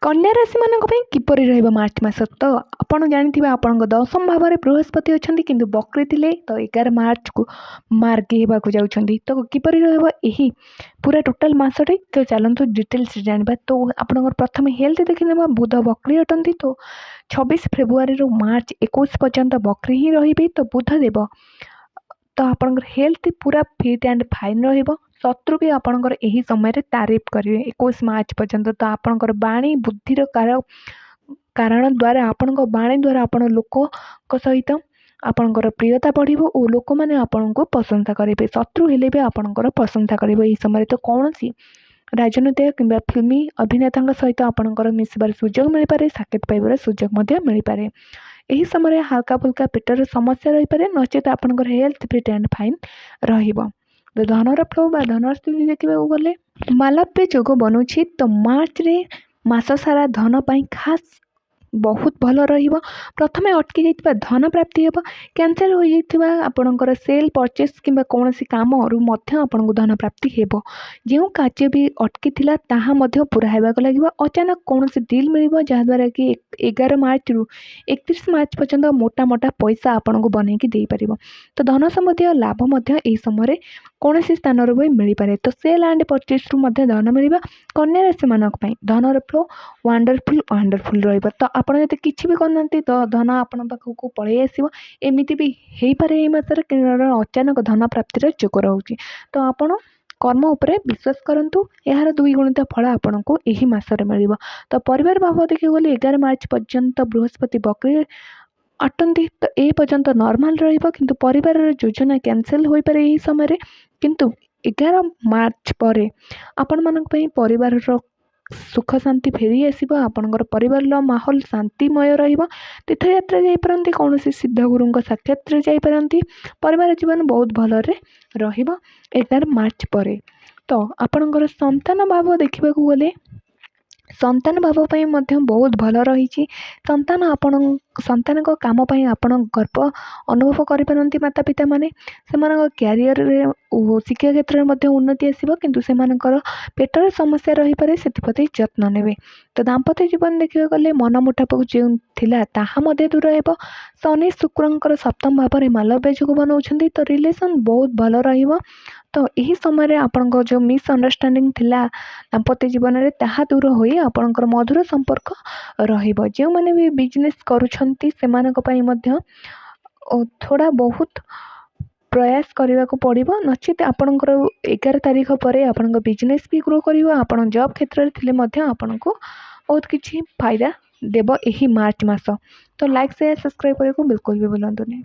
कन्या राशि मानक पई किपरि रहइबो मार्च मास तो आपण जानिथिबे आपनक दशम भाव में बृहस्पति अछंती किंतु वक्री थिले तो 11 मार्च को मार्गी हेबाकू जाउछंती तो किपरि रहइबो एही पूरा टोटल मासटे तो चलंतु डिटेल्स जानबा तो आपनकर प्रथम हेल्थ देखिनेबा बुध वक्री अटंती तो 26 फेब्रुआरी रो मार्च 21 पर्यंत वक्री ही रहिबे तो बुध देव तो आपनकर हेल्थ पूरा फिट एंड फाइन रहिबो शत्रु भी आपनकर एही समय रे तारीफ करिवे 21 मार्च पर्यंत तो आपनकर बाणी बुद्धिर कारण द्वारा आपनक बाणी द्वारा आपण लोक सहित आपनकर प्रियता बढ़िबो और लोक माने आपनको प्रशंसा करिवे शत्रु हेले भी आपनकर प्रशंसा करिवे एही समय तो कौनसी राजनीतिक किंबा फिल्मी अभिनेता सहित आपनकर मिसबार सुजोग मिल पारे साक्षात पाइबार सुजोग मध्य मिल पारे एही समय हल्का फुल्का पेटर समस्या रही पारे नचेत आपनकर हेल्थ फिट एंड फाइन रहिबो तो धनर फ्लो बा धनर स्थिति देखा गले मालव्य जोग बनूची तो मार्च रे मास सारा धन पाई खास बहुत भल रहिबो प्रथमे अटकी जाइतिबा धन प्राप्ति हेबो कैंसल हो जाइतिबा आपनकर सेल परचेस किंबा कोनोसी काम अरु मध्य आपनको धन प्राप्ति हेबो जेउ कार्य भी अटकी थिला ताहा मध्य पूरा हेबाक लागिबो अचानक कोनोसी डील मिलिबो जहा द्वारा कि 11 मार्च रु 31 मार्च पर्यंत मोटा मोटा पैसा आपनको बनै कि देई परिबो तो धन संबंधी लाभ मध्य एही समय कोनोसी स्थान रो भी मिल पारे तो सेल एंड परचेस रु मध्य धन मिलिबा कन्या राशि मानक पई धनर फ्लो वंडरफुल रहिबो तो आपण जते किछि भी करनंती तो धन आपण पाखକୁ पळै आसीबो एमिति भी हेई पारे एई मासरे अचानक धन प्राप्तिर जोग रहउची तो आपण कर्म उपरे विश्वास करंतु यार द्विगुणित फल आपनको एही मासरे मिलिबो तो परिवार भाव देखि गले 11 मार्च पर्यंत बृहस्पति वक्री अटंती तो ए पर्यंत नॉर्मल रहिबो किंतु परिवार योजना कैंसिल होई पारे एही समय रे किंतु 11 मार्च परे आपण मानक पई परिवार रो सुख शांति फेरी आसो आपणकर परिवार माहौल शांतिमय रहिबो तीर्थयात्रा जाइपारती कौन सिद्ध गुरु साक्षात जाइपारती परिवार जीवन बहुत भलरे रहिबो 11 मार्च परे तो आपणकर संतान भाव देखा गले संतान भाव पई मध्य बहुत भल रही संतान आपण संतान काम पई आपण गर्व अनुभव करिपारंती माता पिता माने सेमानक क्यारियर रे शिक्षा क्षेत्र में उन्नति आसीबो किंतु सेमानकर पेटर समस्या रही पारे सेतिपति यत्न नेबे तो दाम्पत्य जीवन देखिबा गले मन मुटापक जे थिला ताहा मध्ये दूर हेबो शनि शुक्रंकर सप्तम भाव में मालव्य जोग बनाउछंती तो रिलेशन बहुत भल रहिबो तो यही समय आपंक जो मिसअंडरस्टैंडिंग थिला दाम्पत्य जीवन में ताहा दूर होई आपंकर मधुर संपर्क रहिबो जो माने भी बिजनेस करूछंती सेमानक पई मध्य थोड़ा बहुत प्रयास करने को पड़ो नचित आपणकर 11 तारीख पर आपण बिजनेस भी ग्रो कर आपण जॉब क्षेत्र में आपण को बहुत किसी फायदा देव यही मार्च मास तो लाइक शेयर सब्सक्राइब करने को बिल्कुल भी भूलु नहीं।